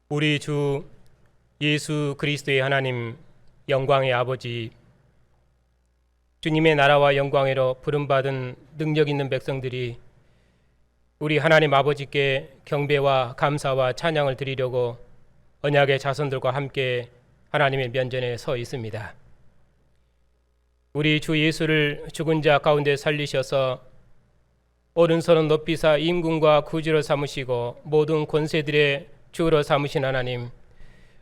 우리 주 예수 그리스도의 하나님 영광의 아버지, 주님의 나라와 영광으로 부름받은 능력 있는 백성들이 우리 하나님 아버지께 경배와 감사와 찬양을 드리려고 언약의 자손들과 함께 하나님의 면전에 서 있습니다. 우리 주 예수를 죽은 자 가운데 살리셔서 오른손은 높이사 임금과 구주로 삼으시고 모든 권세들의 주로 삼으신 하나님,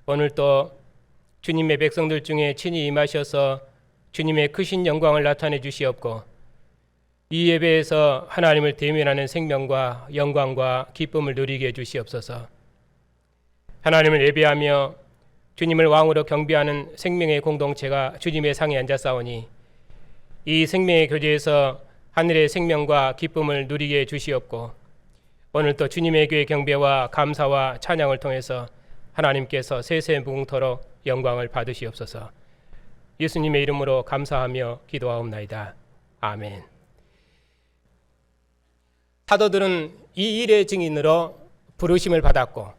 오늘 또 주님의 백성들 중에 친히 임하셔서 주님의 크신 영광을 나타내 주시옵고, 이 예배에서 하나님을 대면하는 생명과 영광과 기쁨을 누리게 해 주시옵소서. 하나님을 예배하며 주님을 왕으로 경배하는 생명의 공동체가 주님의 상에 앉았사오니 이 생명의 교제에서 하늘의 생명과 기쁨을 누리게 해 주시옵고, 오늘 또 주님의 교회 경배와 감사와 찬양을 통해서 하나님께서 세세 무궁토록 영광을 받으시옵소서. 예수님의 이름으로 감사하며 기도하옵나이다. 아멘. 사도들은 이 일의 증인으로 부르심을 받았고,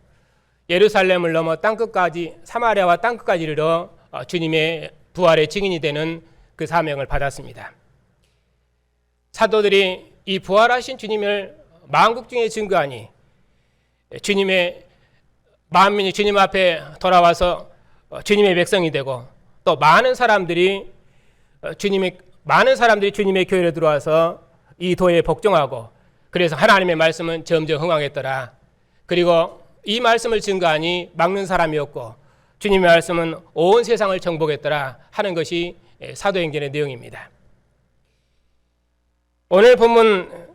예루살렘을 넘어 땅끝까지, 사마리아와 땅끝까지 이르러 주님의 부활의 증인이 되는 그 사명을 받았습니다. 사도들이 이 부활하신 주님을 만국 중에 증거하니 주님의 만민이 주님 앞에 돌아와서 주님의 백성이 되고, 또 많은 사람들이 주님의 교회로 들어와서 이 도에 복종하고, 그래서 하나님의 말씀은 점점 흥왕했더라. 그리고 이 말씀을 증거하니 막는 사람이 없고 주님의 말씀은 온 세상을 정복했더라 하는 것이 사도행전의 내용입니다. 오늘 본문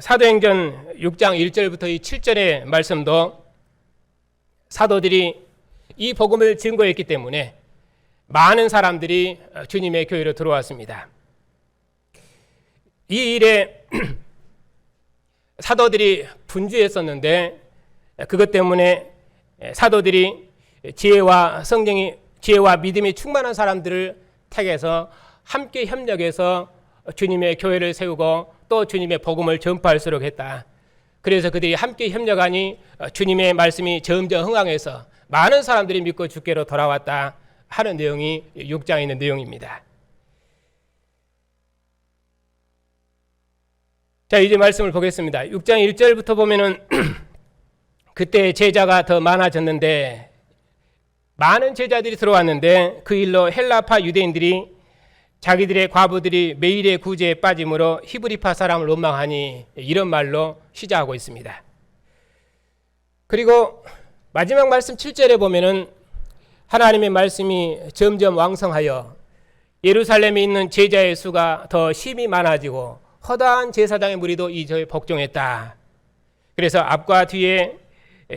사도행전 6장 1절부터 7절의 말씀도 사도들이 이 복음을 증거했기 때문에 많은 사람들이 주님의 교회로 들어왔습니다. 이 일에 사도들이 분주했었는데, 그것 때문에 사도들이 지혜와 믿음이 충만한 사람들을 택해서 함께 협력해서 주님의 교회를 세우고 또 주님의 복음을 전파할수록 했다. 그래서 그들이 함께 협력하니 주님의 말씀이 점점 흥왕해서 많은 사람들이 믿고 주께로 돌아왔다 하는 내용이 6장에 있는 내용입니다. 자, 이제 말씀을 보겠습니다. 6장 1절부터 보면은 그때 제자가 더 많아졌는데, 많은 제자들이 들어왔는데 그 일로 헬라파 유대인들이 자기들의 과부들이 매일의 구제에 빠짐으로 히브리파 사람을 원망하니, 이런 말로 시작하고 있습니다. 그리고 마지막 말씀 7절에 보면은 하나님의 말씀이 점점 왕성하여 예루살렘에 있는 제자의 수가 더 심히 많아지고 허다한 제사장의 무리도 이 저에 복종했다. 그래서 앞과 뒤에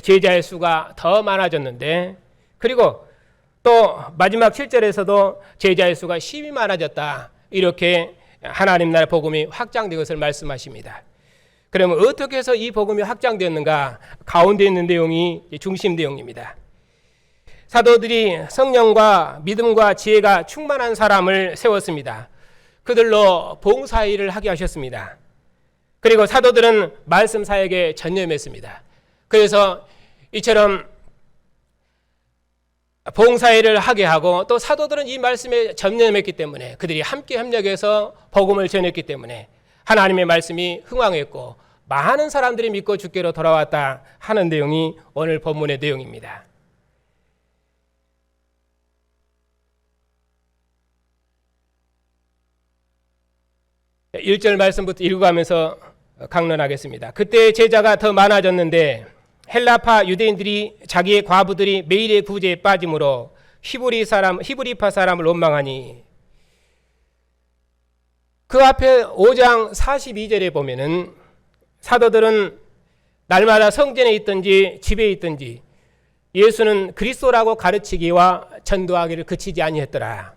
제자의 수가 더 많아졌는데, 그리고 또 마지막 7절에서도 제자의 수가 심히 많아졌다. 이렇게 하나님 나라 복음이 확장된 것을 말씀하십니다. 그러면 어떻게 해서 이 복음이 확장되었는가? 가운데 있는 내용이 중심 내용입니다. 사도들이 성령과 믿음과 지혜가 충만한 사람을 세웠습니다. 그들로 봉사일을 하게 하셨습니다. 그리고 사도들은 말씀 사역에 전념했습니다. 그래서 이처럼 봉사일을 하게 하고, 또 사도들은 이 말씀에 전념했기 때문에, 그들이 함께 협력해서 복음을 전했기 때문에 하나님의 말씀이 흥왕했고 많은 사람들이 믿고 주께로 돌아왔다 하는 내용이 오늘 본문의 내용입니다. 네, 1절 말씀부터 읽어가면서 강론하겠습니다. 그때 제자가 더 많아졌는데 헬라파 유대인들이 자기의 과부들이 매일의 구제에 빠짐으로 히브리파 사람을 원망하니, 그 앞에 5장 42절에 보면은 사도들은 날마다 성전에 있든지 집에 있든지 예수는 그리스도라고 가르치기와 전도하기를 그치지 아니했더라.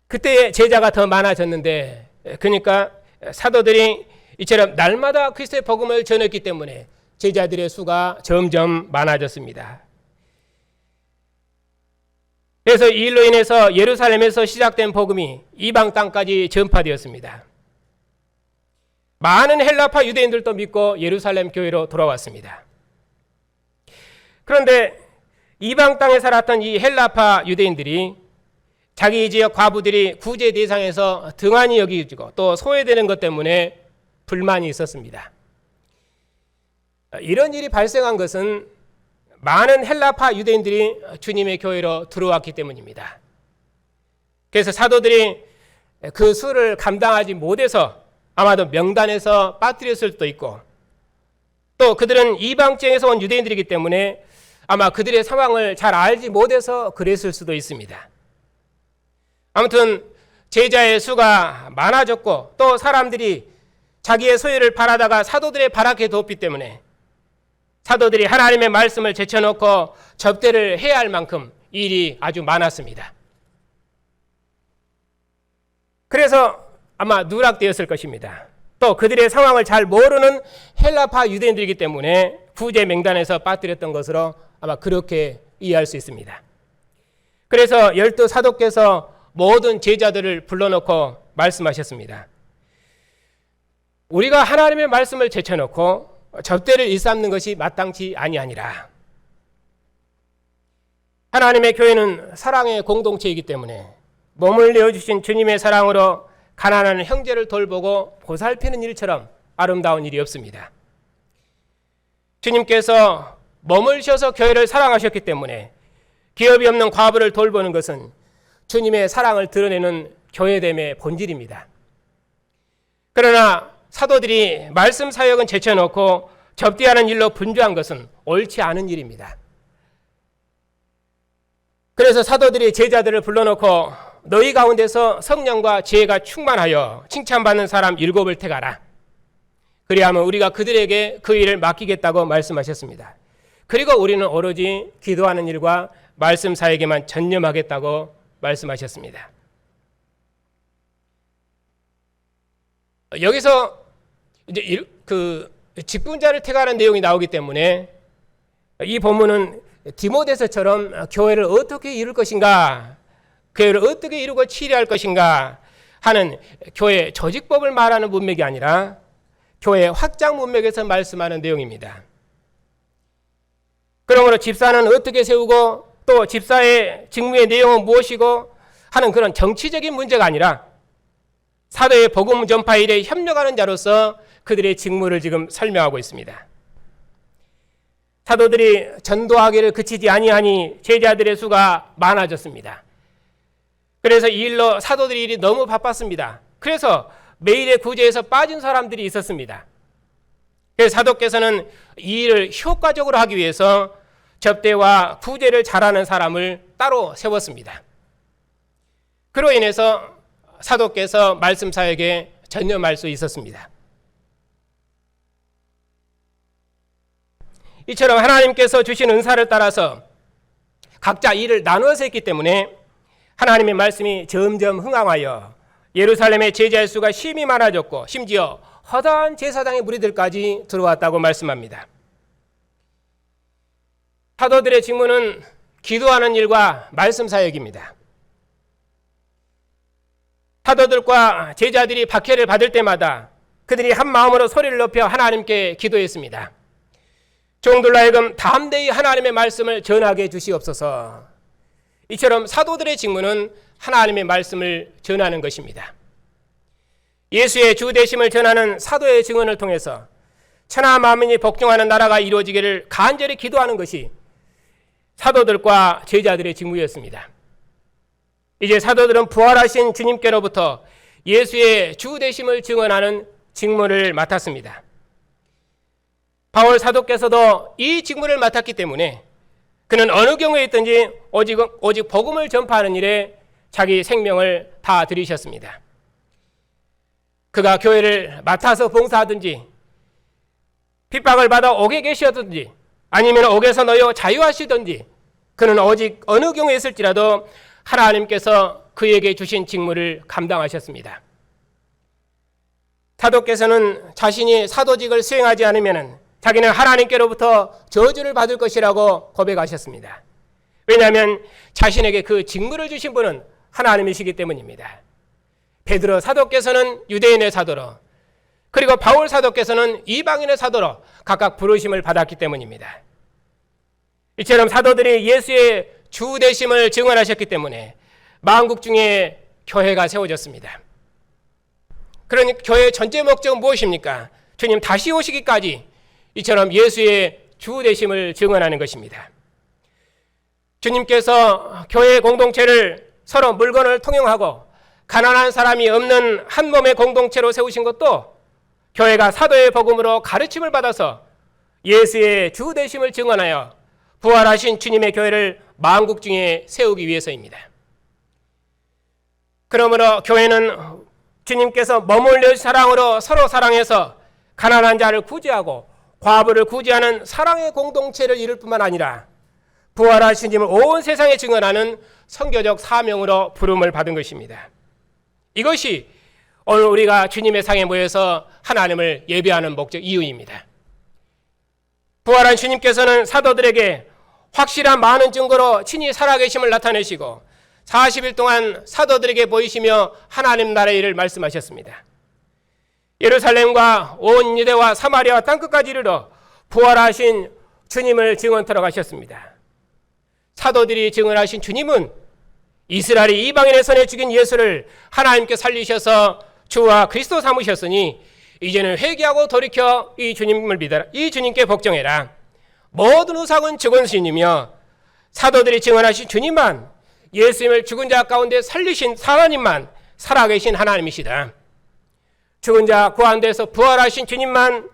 그때 제자가 더 많아졌는데, 그러니까 사도들이 이처럼 날마다 그리스도의 복음을 전했기 때문에 제자들의 수가 점점 많아졌습니다. 그래서 이 일로 인해서 예루살렘에서 시작된 복음이 이방 땅까지 전파되었습니다. 많은 헬라파 유대인들도 믿고 예루살렘 교회로 돌아왔습니다. 그런데 이방 땅에 살았던 이 헬라파 유대인들이 자기 지역 과부들이 구제 대상에서 등한히 여기지고 또 소외되는 것 때문에 불만이 있었습니다. 이런 일이 발생한 것은 많은 헬라파 유대인들이 주님의 교회로 들어왔기 때문입니다. 그래서 사도들이 그 수를 감당하지 못해서 아마도 명단에서 빠뜨렸을 수도 있고, 또 그들은 이방 지역에서 온 유대인들이기 때문에 아마 그들의 상황을 잘 알지 못해서 그랬을 수도 있습니다. 아무튼 제자의 수가 많아졌고 또 사람들이 자기의 소유를 바라다가 사도들의 바라게 뒀기 때문에 사도들이 하나님의 말씀을 제쳐놓고 접대를 해야 할 만큼 일이 아주 많았습니다. 그래서 아마 누락되었을 것입니다. 또 그들의 상황을 잘 모르는 헬라파 유대인들이기 때문에 구제 명단에서 빠뜨렸던 것으로 아마 그렇게 이해할 수 있습니다. 그래서 열두 사도께서 모든 제자들을 불러놓고 말씀하셨습니다. 우리가 하나님의 말씀을 제쳐놓고 접대를 일삼는 것이 마땅치 아니하니라. 하나님의 교회는 사랑의 공동체이기 때문에 몸을 내어주신 주님의 사랑으로 가난한 형제를 돌보고 보살피는 일처럼 아름다운 일이 없습니다. 주님께서 몸을 쉬어서 교회를 사랑하셨기 때문에 기업이 없는 과부를 돌보는 것은 주님의 사랑을 드러내는 교회됨의 본질입니다. 그러나 사도들이 말씀 사역은 제쳐놓고 접대하는 일로 분주한 것은 옳지 않은 일입니다. 그래서 사도들이 제자들을 불러놓고 너희 가운데서 성령과 지혜가 충만하여 칭찬받는 사람 7을 택하라. 그리하면 우리가 그들에게 그 일을 맡기겠다고 말씀하셨습니다. 그리고 우리는 오로지 기도하는 일과 말씀 사역에만 전념하겠다고 말씀하셨습니다. 여기서 이제 그 직분자를 택하는 내용이 나오기 때문에 이 본문은 디모데서처럼 교회를 어떻게 이룰 것인가, 교회를 어떻게 이루고 치리할 것인가 하는 교회 조직법을 말하는 문맥이 아니라 교회 확장 문맥에서 말씀하는 내용입니다. 그러므로 집사는 어떻게 세우고 또 집사의 직무의 내용은 무엇이고 하는 그런 정치적인 문제가 아니라 사도의 복음 전파 일에 협력하는 자로서 그들의 직무를 지금 설명하고 있습니다. 사도들이 전도하기를 그치지 아니하니 제자들의 수가 많아졌습니다. 그래서 이 일로 사도들의 일이 너무 바빴습니다. 그래서 매일의 구제에서 빠진 사람들이 있었습니다. 그래서 사도께서는 이 일을 효과적으로 하기 위해서 접대와 구제를 잘하는 사람을 따로 세웠습니다. 그로 인해서 사도께서 말씀 사역에 전념할 수 있었습니다. 이처럼 하나님께서 주신 은사를 따라서 각자 일을 나누어서 했기 때문에 하나님의 말씀이 점점 흥황하여 예루살렘의 제자의 수가 심히 많아졌고 심지어 허다한 제사장의 무리들까지 들어왔다고 말씀합니다. 사도들의 직무는 기도하는 일과 말씀 사역입니다. 사도들과 제자들이 박해를 받을 때마다 그들이 한 마음으로 소리를 높여 하나님께 기도했습니다. 종들로 하여금 담대히 하나님의 말씀을 전하게 해주시옵소서. 이처럼 사도들의 직무는 하나님의 말씀을 전하는 것입니다. 예수의 주 되심을 전하는 사도의 증언을 통해서 천하 만민이 복종하는 나라가 이루어지기를 간절히 기도하는 것이 사도들과 제자들의 직무였습니다. 이제 사도들은 부활하신 주님께로부터 예수의 주 되심을 증언하는 직무를 맡았습니다. 바울 사도께서도 이 직무를 맡았기 때문에 그는 어느 경우에 있든지 오직 복음을 전파하는 일에 자기 생명을 다 들이셨습니다. 그가 교회를 맡아서 봉사하든지 핍박을 받아 옥에 계시었든지 아니면 옥에서 놓여 자유하시든지 그는 오직 어느 경우에 있을지라도 하나님께서 그에게 주신 직무를 감당하셨습니다. 사도께서는 자신이 사도직을 수행하지 않으면 자기는 하나님께로부터 저주를 받을 것이라고 고백하셨습니다. 왜냐하면 자신에게 그 직무를 주신 분은 하나님이시기 때문입니다. 베드로 사도께서는 유대인의 사도로, 그리고 바울 사도께서는 이방인의 사도로 각각 부르심을 받았기 때문입니다. 이처럼 사도들이 예수의 주 되심을 증언하셨기 때문에 만국 중에 교회가 세워졌습니다. 그러니 교회의 전제 목적은 무엇입니까? 주님 다시 오시기까지 이처럼 예수의 주 되심을 증언하는 것입니다. 주님께서 교회 공동체를 서로 물건을 통용하고 가난한 사람이 없는 한 몸의 공동체로 세우신 것도 교회가 사도의 복음으로 가르침을 받아서 예수의 주 되심을 증언하여 부활하신 주님의 교회를 만국 중에 세우기 위해서입니다. 그러므로 교회는 주님께서 머물러 사랑으로 서로 사랑해서 가난한 자를 구제하고 과부를 구제하는 사랑의 공동체를 이룰 뿐만 아니라 부활하신 주님을 온 세상에 증언하는 선교적 사명으로 부름을 받은 것입니다. 이것이 오늘 우리가 주님의 상에 모여서 하나님을 예배하는 목적 이유입니다. 부활한 주님께서는 사도들에게 확실한 많은 증거로 친히 살아계심을 나타내시고 40일 동안 사도들에게 보이시며 하나님 나라의 일을 말씀하셨습니다. 예루살렘과 온 유대와 사마리아와 땅끝까지 이르러 부활하신 주님을 증언하러 가셨습니다. 사도들이 증언하신 주님은 이스라엘이 이방인의 손에 죽인 예수를 하나님께 살리셔서 주와 그리스도 삼으셨으니 이제는 회개하고 돌이켜 이 주님을 믿어라. 이 주님께 복종해라. 모든 우상은 죽은 신이며 사도들이 증언하신 주님만, 예수님을 죽은 자 가운데 살리신 하나님만 살아계신 하나님이시다. 죽은 자 구원돼서 부활하신 주님만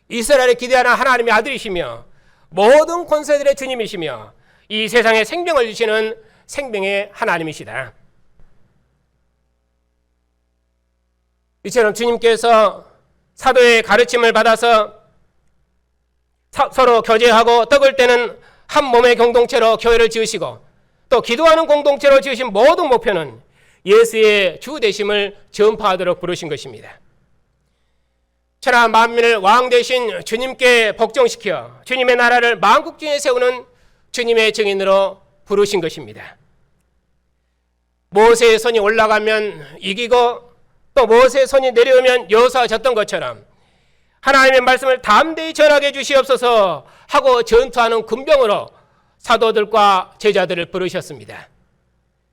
이스라엘에 기대하는 하나님의 아들이시며 모든 권세들의 주님이시며 이 세상에 생명을 주시는 생명의 하나님이시다. 이처럼 주님께서 사도의 가르침을 받아서 서로 교제하고 떡을 떼는 한 몸의 공동체로 교회를 지으시고 또 기도하는 공동체로 지으신 모든 목표는 예수의 주 되심을 전파하도록 부르신 것입니다. 천하 만민을 왕 되신 주님께 복종시켜 주님의 나라를 만국 중에 세우는 주님의 증인으로 부르신 것입니다. 모세의 손이 올라가면 이기고 또 모세의 손이 내려오면 여호수아졌던 것처럼 하나님의 말씀을 담대히 전하게 주시옵소서 하고 전투하는 군병으로 사도들과 제자들을 부르셨습니다.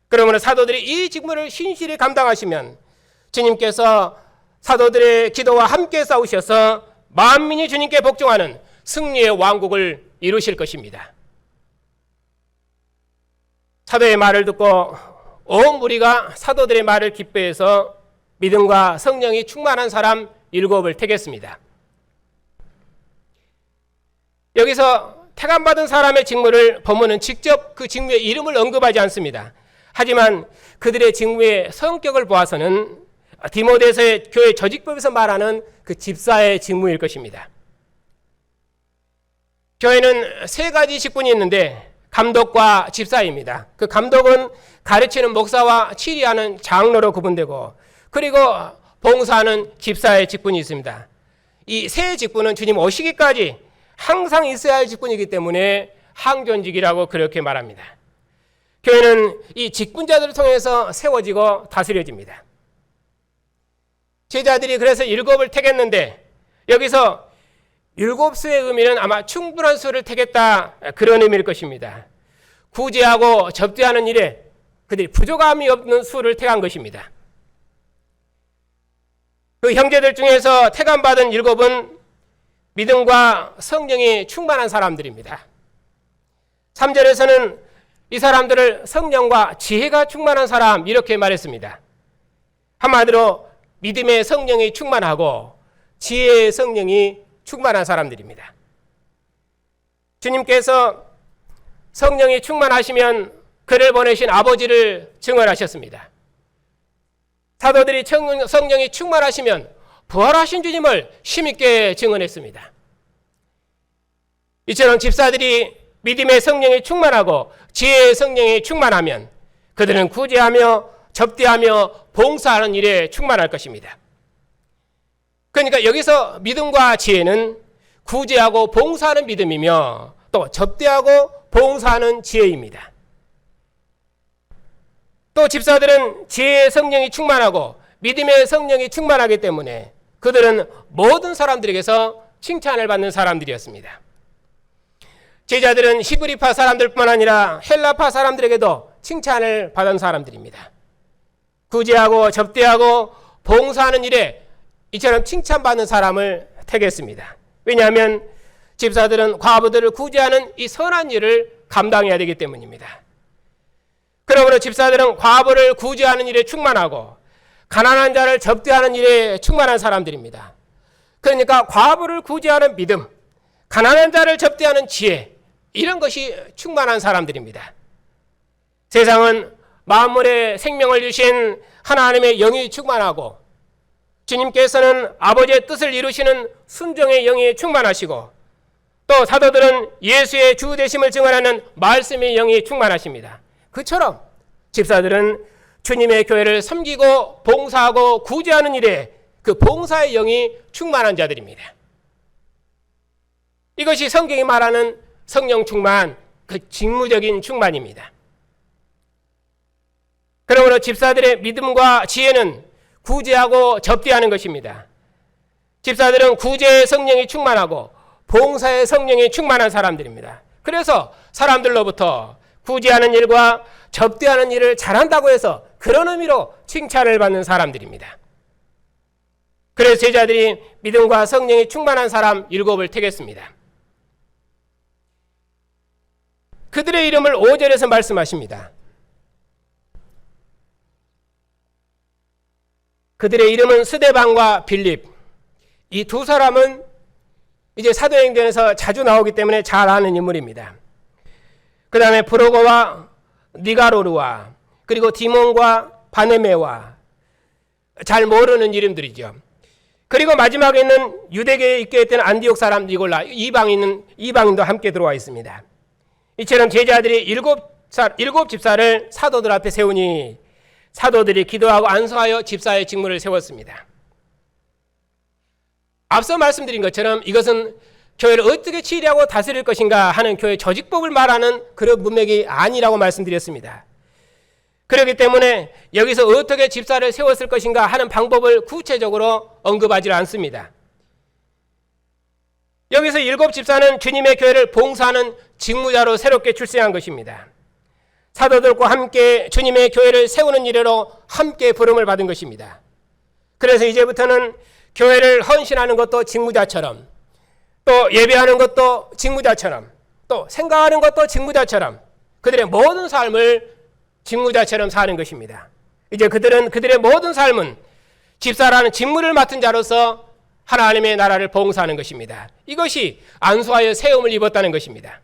그러므로 사도들이 이 직무를 신실히 감당하시면 주님께서 사도들의 기도와 함께 싸우셔서 만민이 주님께 복종하는 승리의 왕국을 이루실 것입니다. 사도의 말을 듣고 온 무리가 사도들의 말을 기뻐해서 믿음과 성령이 충만한 사람 7을 택했습니다. 여기서 택함받은 사람의 직무를 본문은 직접 그 직무의 이름을 언급하지 않습니다. 하지만 그들의 직무의 성격을 보아서는 디모데서의 교회 조직법에서 말하는 그 집사의 직무일 것입니다. 교회는 3가지 직분이 있는데 감독과 집사입니다. 그 감독은 가르치는 목사와 치리하는 장로로 구분되고 그리고 봉사하는 집사의 직분이 있습니다. 이 세 직분은 주님 오시기까지 항상 있어야 할 직분이기 때문에 항존직이라고 그렇게 말합니다. 교회는 이 직분자들을 통해서 세워지고 다스려집니다. 제자들이 그래서 7을 택했는데 여기서 7수의 의미는 아마 충분한 수를 택했다 그런 의미일 것입니다. 구제하고 접대하는 일에 그들이 부족함이 없는 수를 택한 것입니다. 그 형제들 중에서 택함받은 7은 믿음과 성령이 충만한 사람들입니다. 3절에서는 이 사람들을 성령과 지혜가 충만한 사람 이렇게 말했습니다. 한마디로 믿음의 성령이 충만하고 지혜의 성령이 충만한 사람들입니다. 주님께서 성령이 충만하시면 그를 보내신 아버지를 증언하셨습니다. 사도들이 성령이 충만하시면 부활하신 주님을 힘있게 증언했습니다. 이처럼 집사들이 믿음의 성령이 충만하고 지혜의 성령이 충만하면 그들은 구제하며 접대하며 봉사하는 일에 충만할 것입니다. 그러니까 여기서 믿음과 지혜는 구제하고 봉사하는 믿음이며 또 접대하고 봉사하는 지혜입니다. 또 집사들은 지혜의 성령이 충만하고 믿음의 성령이 충만하기 때문에 그들은 모든 사람들에게서 칭찬을 받는 사람들이었습니다. 제자들은 히브리파 사람들뿐만 아니라 헬라파 사람들에게도 칭찬을 받은 사람들입니다. 구제하고 접대하고 봉사하는 일에 이처럼 칭찬받는 사람을 택했습니다. 왜냐하면 집사들은 과부들을 구제하는 이 선한 일을 감당해야 되기 때문입니다. 그러므로 집사들은 과부를 구제하는 일에 충만하고 가난한 자를 접대하는 일에 충만한 사람들입니다. 그러니까 과부를 구제하는 믿음, 가난한 자를 접대하는 지혜, 이런 것이 충만한 사람들입니다. 세상은 만물에 생명을 주신 하나님의 영이 충만하고 주님께서는 아버지의 뜻을 이루시는 순종의 영이 충만하시고 또 사도들은 예수의 주 되심을 증언하는 말씀의 영이 충만하십니다. 그처럼 집사들은 주님의 교회를 섬기고 봉사하고 구제하는 일에 그 봉사의 영이 충만한 자들입니다. 이것이 성경이 말하는 성령 충만, 그 직무적인 충만입니다. 그러므로 집사들의 믿음과 지혜는 구제하고 접대하는 것입니다. 집사들은 구제의 성령이 충만하고 봉사의 성령이 충만한 사람들입니다. 그래서 사람들로부터 구제하는 일과 접대하는 일을 잘한다고 해서 그런 의미로 칭찬을 받는 사람들입니다. 그래서 제자들이 믿음과 성령이 충만한 사람 7을 택했습니다. 그들의 이름을 5절에서 말씀하십니다. 그들의 이름은 스데반과 빌립. 이 두 사람은 이제 사도행전에서 자주 나오기 때문에 잘 아는 인물입니다. 그 다음에 브로거와 니가로르와 그리고 디몬과 바네메와, 잘 모르는 이름들이죠. 그리고 마지막에 있는 유대계에 있게 했던 안디옥 사람 니골라, 이방인도 함께 들어와 있습니다. 이처럼 제자들이 일곱 집사를 사도들 앞에 세우니 사도들이 기도하고 안수하여 집사의 직무를 세웠습니다. 앞서 말씀드린 것처럼 이것은 교회를 어떻게 치리하고 다스릴 것인가 하는 교회 조직법을 말하는 그런 문맥이 아니라고 말씀드렸습니다. 그렇기 때문에 여기서 어떻게 집사를 세웠을 것인가 하는 방법을 구체적으로 언급하지 않습니다. 여기서 7 집사는 주님의 교회를 봉사하는 직무자로 새롭게 출세한 것입니다. 사도들과 함께 주님의 교회를 세우는 일로 함께 부름을 받은 것입니다. 그래서 이제부터는 교회를 헌신하는 것도 직무자처럼, 또 예배하는 것도 직무자처럼, 또 생각하는 것도 직무자처럼 그들의 모든 삶을 직무자처럼 사는 것입니다. 이제 그들의 모든 삶은 집사라는 직무를 맡은 자로서 하나님의 나라를 봉사하는 것입니다. 이것이 안수하여 세움을 입었다는 것입니다.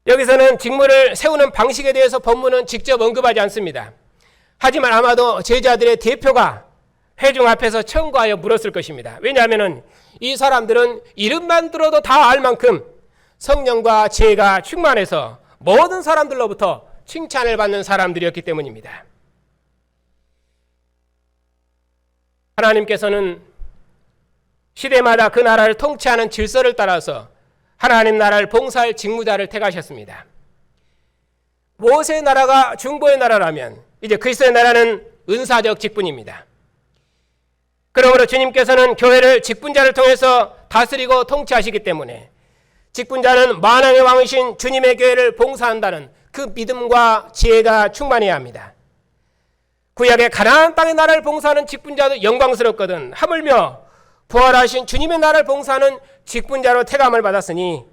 여기서는 직무를 세우는 방식에 대해서 본문은 직접 언급하지 않습니다. 하지만 아마도 제자들의 대표가 회중 앞에서 청구하여 물었을 것입니다. 왜냐하면 이 사람들은 이름만 들어도 다 알 만큼 성령과 지혜가 충만해서 모든 사람들로부터 칭찬을 받는 사람들이었기 때문입니다. 하나님께서는 시대마다 그 나라를 통치하는 질서를 따라서 하나님 나라를 봉사할 직무자를 택하셨습니다. 모세의 나라가 중보의 나라라면 이제 그리스도의 나라는 은사적 직분입니다. 그러므로 주님께서는 교회를 직분자를 통해서 다스리고 통치하시기 때문에 직분자는 만왕의 왕이신 주님의 교회를 봉사한다는 그 믿음과 지혜가 충만해야 합니다. 구약의 가나안 땅의 나라를 봉사하는 직분자도 영광스럽거든 하물며 부활하신 주님의 나라를 봉사하는 직분자로 택함을 받았으니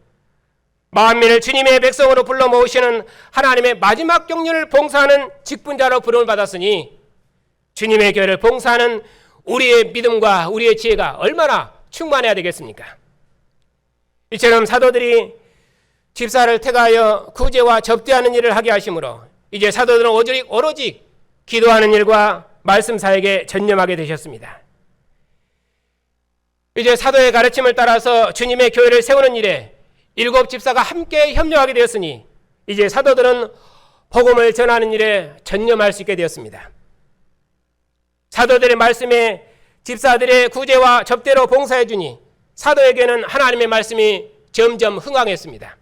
만민을 주님의 백성으로 불러 모으시는 하나님의 마지막 경륜을 봉사하는 직분자로 부름을 받았으니 주님의 교회를 봉사하는 우리의 믿음과 우리의 지혜가 얼마나 충만해야 되겠습니까? 이처럼 사도들이 집사를 택하여 구제와 접대하는 일을 하게 하심으로 이제 사도들은 오로지 기도하는 일과 말씀 사역에 전념하게 되셨습니다. 이제 사도의 가르침을 따라서 주님의 교회를 세우는 일에 7 집사가 함께 협력하게 되었으니 이제 사도들은 복음을 전하는 일에 전념할 수 있게 되었습니다. 사도들의 말씀에 집사들의 구제와 접대로 봉사해 주니 사도에게는 하나님의 말씀이 점점 흥황했습니다.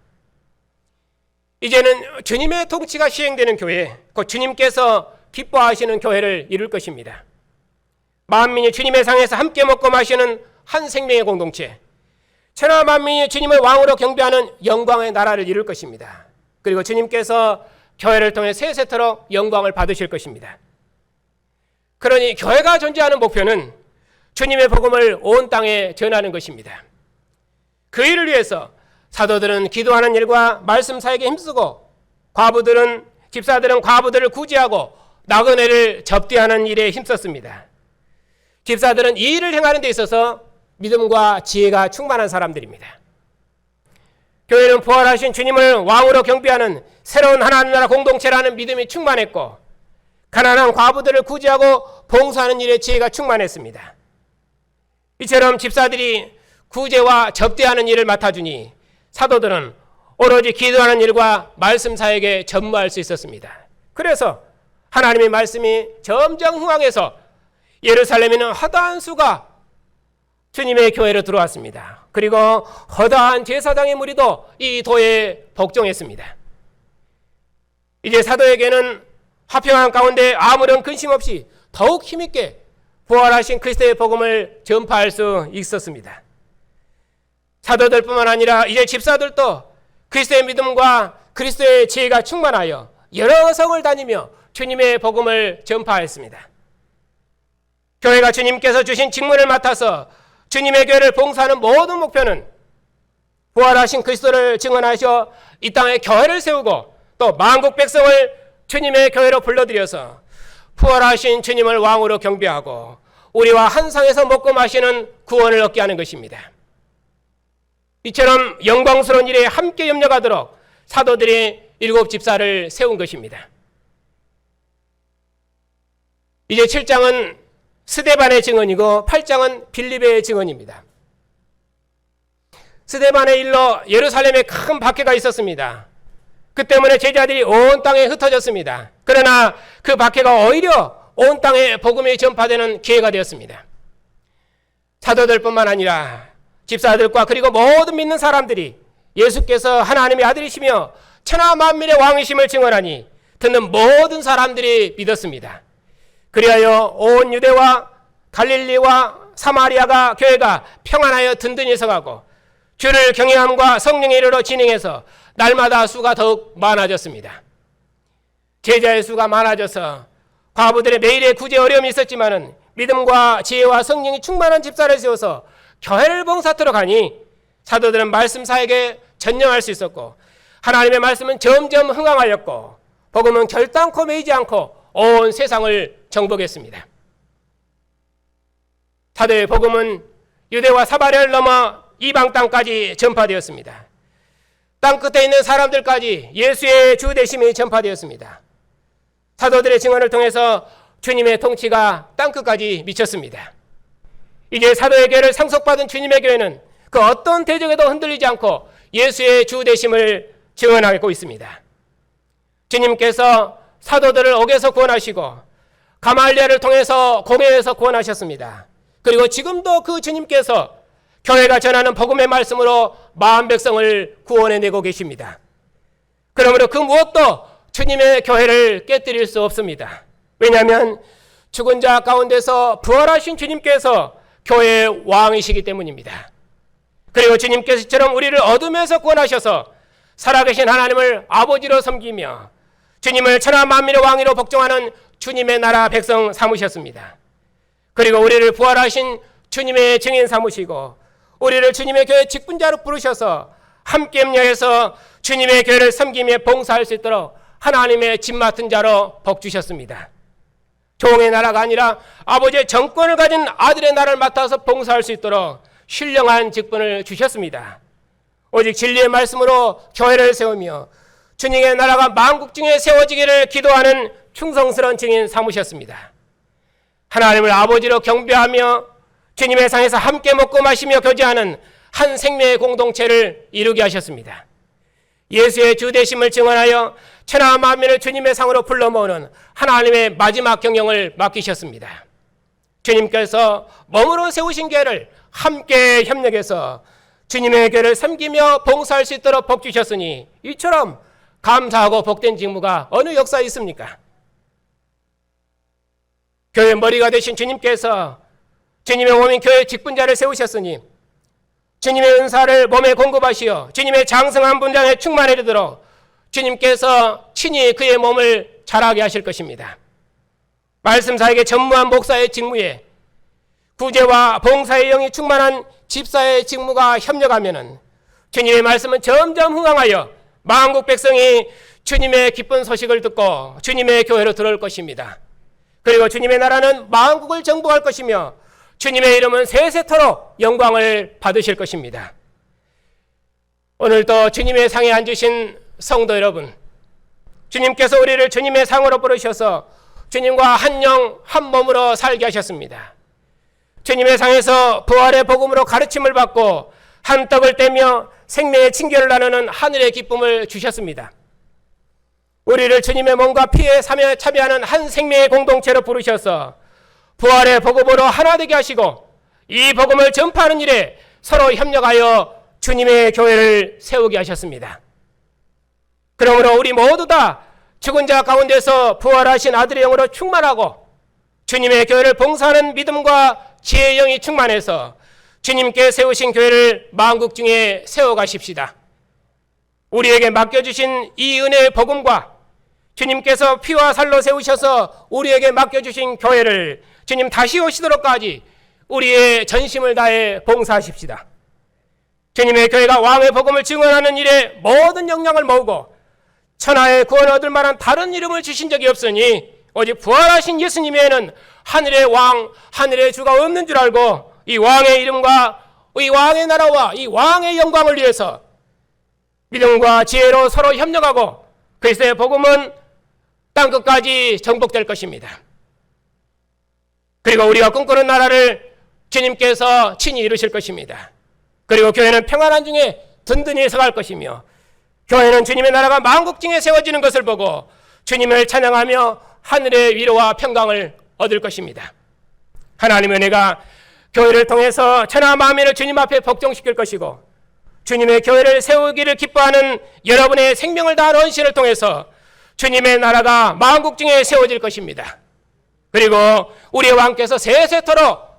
이제는 주님의 통치가 시행되는 교회, 곧 주님께서 기뻐하시는 교회를 이룰 것입니다. 만민이 주님의 상에서 함께 먹고 마시는 한 생명의 공동체, 천하 만민이 주님을 왕으로 경배하는 영광의 나라를 이룰 것입니다. 그리고 주님께서 교회를 통해 세세토록 영광을 받으실 것입니다. 그러니 교회가 존재하는 목표는 주님의 복음을 온 땅에 전하는 것입니다. 그 일을 위해서 사도들은 기도하는 일과 말씀 사역에 힘쓰고 집사들은 과부들을 구제하고 나그네를 접대하는 일에 힘썼습니다. 집사들은 이 일을 행하는 데 있어서 믿음과 지혜가 충만한 사람들입니다. 교회는 부활하신 주님을 왕으로 경배하는 새로운 하나님 나라 공동체라는 믿음이 충만했고 가난한 과부들을 구제하고 봉사하는 일에 지혜가 충만했습니다. 이처럼 집사들이 구제와 접대하는 일을 맡아주니 사도들은 오로지 기도하는 일과 말씀 사역에 전무할 수 있었습니다. 그래서 하나님의 말씀이 점점 흥황해서 예루살렘에는 허다한 수가 주님의 교회로 들어왔습니다. 그리고 허다한 제사장의 무리도 이 도에 복종했습니다. 이제 사도에게는 화평한 가운데 아무런 근심 없이 더욱 힘있게 부활하신 그리스도의 복음을 전파할 수 있었습니다. 사도들뿐만 아니라 이제 집사들도 그리스도의 믿음과 그리스도의 지혜가 충만하여 여러 성을 다니며 주님의 복음을 전파했습니다. 교회가 주님께서 주신 직분을 맡아서 주님의 교회를 봉사하는 모든 목표는 부활하신 그리스도를 증언하셔 이 땅에 교회를 세우고 또 만국 백성을 주님의 교회로 불러들여서 부활하신 주님을 왕으로 경배하고 우리와 한 상에서 먹고 마시는 구원을 얻게 하는 것입니다. 이처럼 영광스러운 일에 함께 협력하도록 사도들이 7 집사를 세운 것입니다. 이제 7장은 스데반의 증언이고 8장은 빌립의 증언입니다. 스데반의 일로 예루살렘에 큰 박해가 있었습니다. 그 때문에 제자들이 온 땅에 흩어졌습니다. 그러나 그 박해가 오히려 온 땅에 복음이 전파되는 기회가 되었습니다. 사도들뿐만 아니라 집사들과 그리고 모든 믿는 사람들이 예수께서 하나님의 아들이시며 천하 만민의 왕이심을 증언하니 듣는 모든 사람들이 믿었습니다. 그리하여 온 유대와 갈릴리와 사마리아가 교회가 평안하여 든든히 서가고 주를 경외함과 성령에 이르러 진행해서 날마다 수가 더욱 많아졌습니다. 제자의 수가 많아져서 과부들의 매일의 구제 어려움이 있었지만은 믿음과 지혜와 성령이 충만한 집사를 세워서 교회를 봉사토록 하니 사도들은 말씀 사역에 전념할 수 있었고 하나님의 말씀은 점점 흥황하였고 복음은 결단코 매이지 않고 온 세상을 정복했습니다. 사도의 복음은 유대와 사마리아를 넘어 이방 땅까지 전파되었습니다. 땅 끝에 있는 사람들까지 예수의 주 되심이 전파되었습니다. 사도들의 증언을 통해서 주님의 통치가 땅 끝까지 미쳤습니다. 이제 사도의 교회를 상속받은 주님의 교회는 그 어떤 대적에도 흔들리지 않고 예수의 주 되심을 증언하고 있습니다. 주님께서 사도들을 옥에서 구원하시고 가말리엘을 통해서 공회에서 구원하셨습니다. 그리고 지금도 그 주님께서 교회가 전하는 복음의 말씀으로 마음 백성을 구원해내고 계십니다. 그러므로 그 무엇도 주님의 교회를 깨뜨릴 수 없습니다. 왜냐하면 죽은 자 가운데서 부활하신 주님께서 교회의 왕이시기 때문입니다. 그리고 주님께서처럼 우리를 어둠에서 구원하셔서 살아계신 하나님을 아버지로 섬기며 주님을 천하 만민의 왕으로 복종하는 주님의 나라 백성 삼으셨습니다. 그리고 우리를 부활하신 주님의 증인 삼으시고 우리를 주님의 교회 직분자로 부르셔서 함께 협력해서 주님의 교회를 섬기며 봉사할 수 있도록 하나님의 집 맡은 자로 복 주셨습니다. 종의 나라가 아니라 아버지의 정권을 가진 아들의 나라를 맡아서 봉사할 수 있도록 신령한 직분을 주셨습니다. 오직 진리의 말씀으로 교회를 세우며 주님의 나라가 만국 중에 세워지기를 기도하는 충성스러운 증인 삼으셨습니다. 하나님을 아버지로 경배하며 주님의 상에서 함께 먹고 마시며 교제하는 한 생명의 공동체를 이루게 하셨습니다. 예수의 주 되심을 증언하여 천하 만민을 주님의 상으로 불러 모으는 하나님의 마지막 경영을 맡기셨습니다. 주님께서 몸으로 세우신 교회를 함께 협력해서 주님의 교회를 섬기며 봉사할 수 있도록 복 주셨으니 이처럼 감사하고 복된 직무가 어느 역사에 있습니까? 교회 머리가 되신 주님께서 주님의 몸인 교회 직분자를 세우셨으니 주님의 은사를 몸에 공급하시어 주님의 장성한 분량에 충만하도록 주님께서 친히 그의 몸을 자라게 하실 것입니다. 말씀사에게 전무한 목사의 직무에 구제와 봉사의 영이 충만한 집사의 직무가 협력하면 주님의 말씀은 점점 흥황하여 만국 백성이 주님의 기쁜 소식을 듣고 주님의 교회로 들어올 것입니다. 그리고 주님의 나라는 만국을 정복할 것이며 주님의 이름은 세세토록 영광을 받으실 것입니다. 오늘도 주님의 상에 앉으신 성도 여러분, 주님께서 우리를 주님의 상으로 부르셔서 주님과 한 영 한 몸으로 살게 하셨습니다. 주님의 상에서 부활의 복음으로 가르침을 받고 한 떡을 떼며 생명의 친교를 나누는 하늘의 기쁨을 주셨습니다. 우리를 주님의 몸과 피에 참여하는 한 생명의 공동체로 부르셔서 부활의 복음으로 하나 되게 하시고 이 복음을 전파하는 일에 서로 협력하여 주님의 교회를 세우게 하셨습니다. 그러므로 우리 모두 다 죽은 자 가운데서 부활하신 아들의 영으로 충만하고 주님의 교회를 봉사하는 믿음과 지혜의 영이 충만해서 주님께 세우신 교회를 만국 중에 세워가십시다. 우리에게 맡겨주신 이 은혜의 복음과 주님께서 피와 살로 세우셔서 우리에게 맡겨주신 교회를 주님 다시 오시도록까지 우리의 전심을 다해 봉사하십시다. 주님의 교회가 왕의 복음을 증언하는 일에 모든 역량을 모으고 천하의 구원을 얻을 만한 다른 이름을 주신 적이 없으니 오직 부활하신 예수님 외에는 하늘의 왕, 하늘의 주가 없는 줄 알고 이 왕의 이름과 이 왕의 나라와 이 왕의 영광을 위해서 믿음과 지혜로 서로 협력하고 그리스도의 복음은 땅끝까지 정복될 것입니다. 그리고 우리가 꿈꾸는 나라를 주님께서 친히 이루실 것입니다. 그리고 교회는 평안한 중에 든든히 서갈 것이며 교회는 주님의 나라가 만국 중에 세워지는 것을 보고 주님을 찬양하며 하늘의 위로와 평강을 얻을 것입니다. 하나님의 은혜가 교회를 통해서 천하 만민을 주님 앞에 복종시킬 것이고 주님의 교회를 세우기를 기뻐하는 여러분의 생명을 다한 헌신을 통해서 주님의 나라가 만국 중에 세워질 것입니다. 그리고 우리의 왕께서 세세토록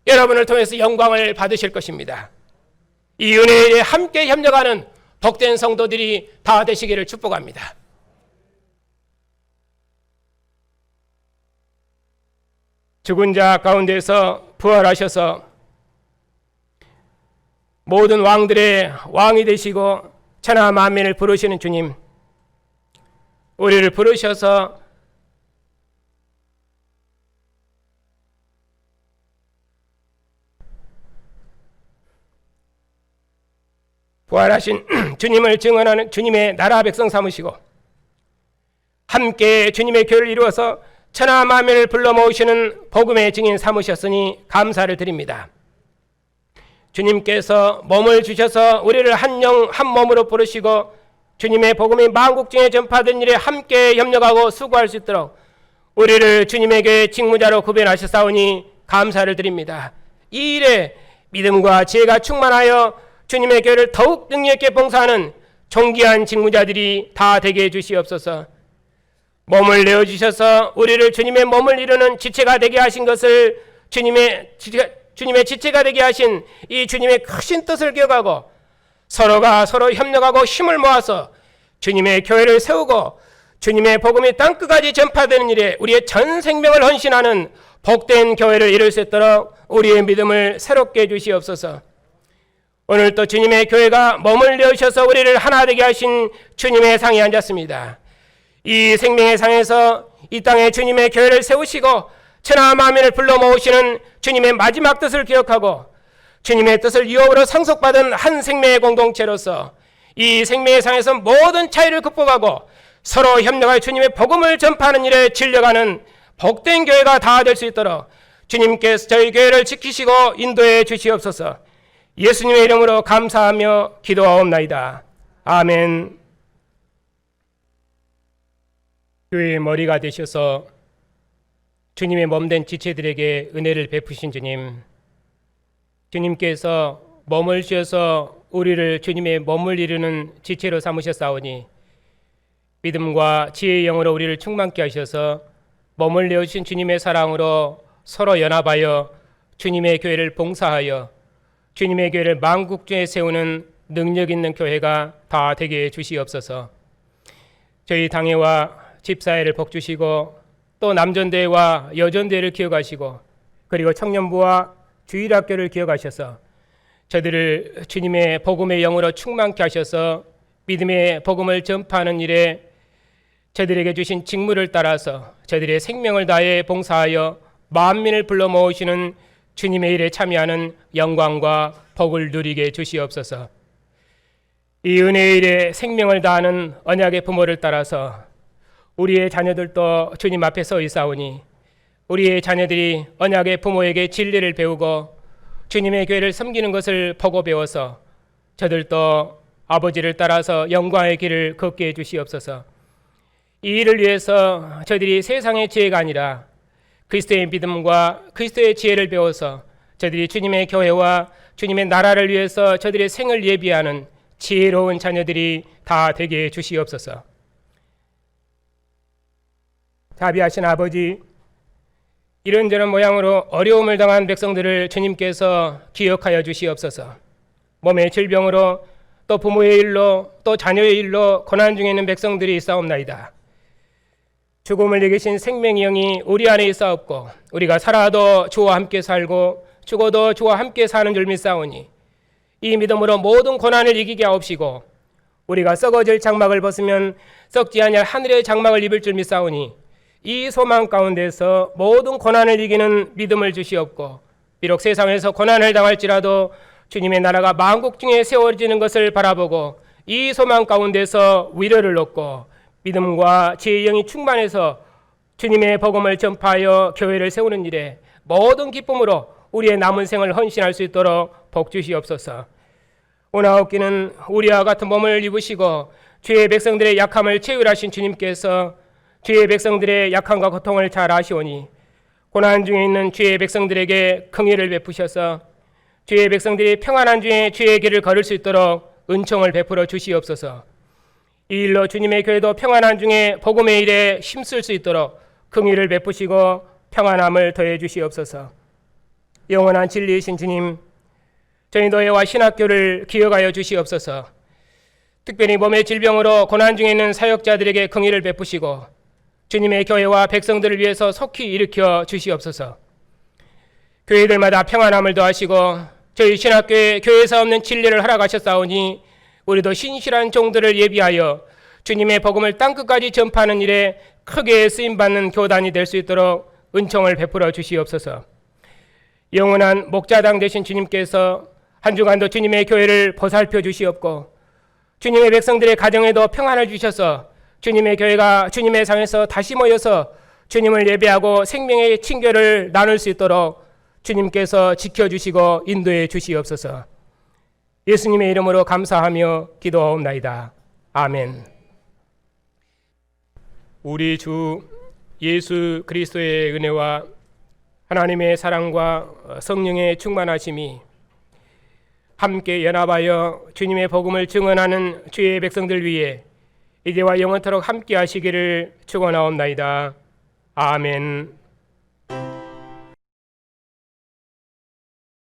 여러분을 통해서 영광을 받으실 것입니다. 이 은혜에 함께 협력하는 복된 성도들이 다 되시기를 축복합니다. 죽은 자 가운데서 부활하셔서 모든 왕들의 왕이 되시고 천하 만민을 부르시는 주님, 우리를 부르셔서 부활하신 주님을 증언하는 주님의 나라 백성 삼으시고 함께 주님의 교회를 이루어서 천하 만민을 불러 모으시는 복음의 증인 삼으셨으니 감사를 드립니다. 주님께서 몸을 주셔서 우리를 한 영 한 몸으로 부르시고 주님의 복음이 만국 중에 전파된 일에 함께 협력하고 수고할 수 있도록 우리를 주님의 교회 직무자로 구별하셨사오니 감사를 드립니다. 이 일에 믿음과 지혜가 충만하여 주님의 교회를 더욱 능력 있게 봉사하는 존귀한 직무자들이 다 되게 해주시옵소서. 몸을 내어주셔서 우리를 주님의 몸을 이루는 지체가 되게 하신 것을 주님의 지체가 되게 하신 이 주님의 크신 뜻을 기억하고 서로가 서로 협력하고 힘을 모아서 주님의 교회를 세우고 주님의 복음이 땅끝까지 전파되는 일에 우리의 전 생명을 헌신하는 복된 교회를 이룰 수 있도록 우리의 믿음을 새롭게 해주시옵소서. 오늘 또 주님의 교회가 몸을 내어주셔서 우리를 하나 되게 하신 주님의 상에 앉았습니다. 이 생명의 상에서 이 땅에 주님의 교회를 세우시고 천하 만민을 불러 모으시는 주님의 마지막 뜻을 기억하고 주님의 뜻을 유업으로 상속받은 한 생명의 공동체로서 이 생명의 상에서 모든 차이를 극복하고 서로 협력하여 주님의 복음을 전파하는 일에 진력하는 복된 교회가 다 될 수 있도록 주님께서 저희 교회를 지키시고 인도해 주시옵소서. 예수님의 이름으로 감사하며 기도하옵나이다. 아멘. 교회의 머리가 되셔서 주님의 몸된 지체들에게 은혜를 베푸신 주님, 주님께서 몸을 주셔서 우리를 주님의 몸을 이루는 지체로 삼으셨사오니 믿음과 지혜의 영으로 우리를 충만케 하셔서 몸을 내어주신 주님의 사랑으로 서로 연합하여 주님의 교회를 봉사하여 주님의 교회를 만국중에 세우는 능력 있는 교회가 다 되게 해 주시옵소서. 저희 당회와 집사회를 복주시고 또 남전대회와 여전대회를 기억하시고 그리고 청년부와 주일학교를 기억하셔서 저들을 주님의 복음의 영으로 충만케 하셔서 믿음의 복음을 전파하는 일에 저들에게 주신 직무를 따라서 저들의 생명을 다해 봉사하여 만민을 불러 모으시는 주님의 일에 참여하는 영광과 복을 누리게 주시옵소서. 이 은혜의 일에 생명을 다하는 언약의 부모를 따라서 우리의 자녀들도 주님 앞에 서 있사오니 우리의 자녀들이 언약의 부모에게 진리를 배우고 주님의 교회를 섬기는 것을 보고 배워서 저들도 아버지를 따라서 영광의 길을 걷게 해 주시옵소서. 이 일을 위해서 저들이 세상의 지혜가 아니라 그리스도의 믿음과 그리스도의 지혜를 배워서 저들이 주님의 교회와 주님의 나라를 위해서 저들의 생을 예비하는 지혜로운 자녀들이 다 되게 해 주시옵소서. 자비하신 아버지, 이런저런 모양으로 어려움을 당한 백성들을 주님께서 기억하여 주시옵소서. 몸의 질병으로 또 부모의 일로 또 자녀의 일로 고난 중에 있는 백성들이 있사옵나이다. 죽음을 이기신 생명의 영이 우리 안에 있사옵고 우리가 살아도 주와 함께 살고 죽어도 주와 함께 사는 줄 믿사오니 이 믿음으로 모든 고난을 이기게 하옵시고 우리가 썩어질 장막을 벗으면 썩지 아니할 하늘의 장막을 입을 줄 믿사오니 이 소망 가운데서 모든 고난을 이기는 믿음을 주시옵고 비록 세상에서 고난을 당할지라도 주님의 나라가 만국 중에 세워지는 것을 바라보고 이 소망 가운데서 위로를 얻고 믿음과 지혜의 영이 충만해서 주님의 복음을 전파하여 교회를 세우는 일에 모든 기쁨으로 우리의 남은 생을 헌신할 수 있도록 복 주시옵소서. 오나옵기는 우리와 같은 몸을 입으시고 주의 백성들의 약함을 체휼하신 주님께서 주의 백성들의 약함과 고통을 잘 아시오니 고난 중에 있는 주의 백성들에게 긍휼을 베푸셔서 주의 백성들이 평안한 중에 주의 길을 걸을 수 있도록 은총을 베풀어 주시옵소서. 이 일로 주님의 교회도 평안한 중에 복음의 일에 힘쓸 수 있도록 긍휼을 베푸시고 평안함을 더해 주시옵소서. 영원한 진리이신 주님, 저희 노예와 신학교를 기억하여 주시옵소서. 특별히 몸의 질병으로 고난 중에 있는 사역자들에게 긍휼을 베푸시고 주님의 교회와 백성들을 위해서 속히 일으켜 주시옵소서. 교회들마다 평안함을 더하시고 저희 신학교에 교회에서 없는 진리를 허락하셨사오니 우리도 신실한 종들을 예비하여 주님의 복음을 땅끝까지 전파하는 일에 크게 쓰임받는 교단이 될 수 있도록 은총을 베풀어 주시옵소서. 영원한 목자당 되신 주님께서 한 주간도 주님의 교회를 보살펴 주시옵고 주님의 백성들의 가정에도 평안을 주셔서 주님의 교회가 주님의 상에서 다시 모여서 주님을 예배하고 생명의 친교를 나눌 수 있도록 주님께서 지켜주시고 인도해 주시옵소서. 예수님의 이름으로 감사하며 기도하옵나이다. 아멘. 우리 주 예수 그리스도의 은혜와 하나님의 사랑과 성령의 충만하심이 함께 연합하여 주님의 복음을 증언하는 주의 백성들 위해 이제와 영원토록 함께 하시기를 축원하옵나이다. 아멘.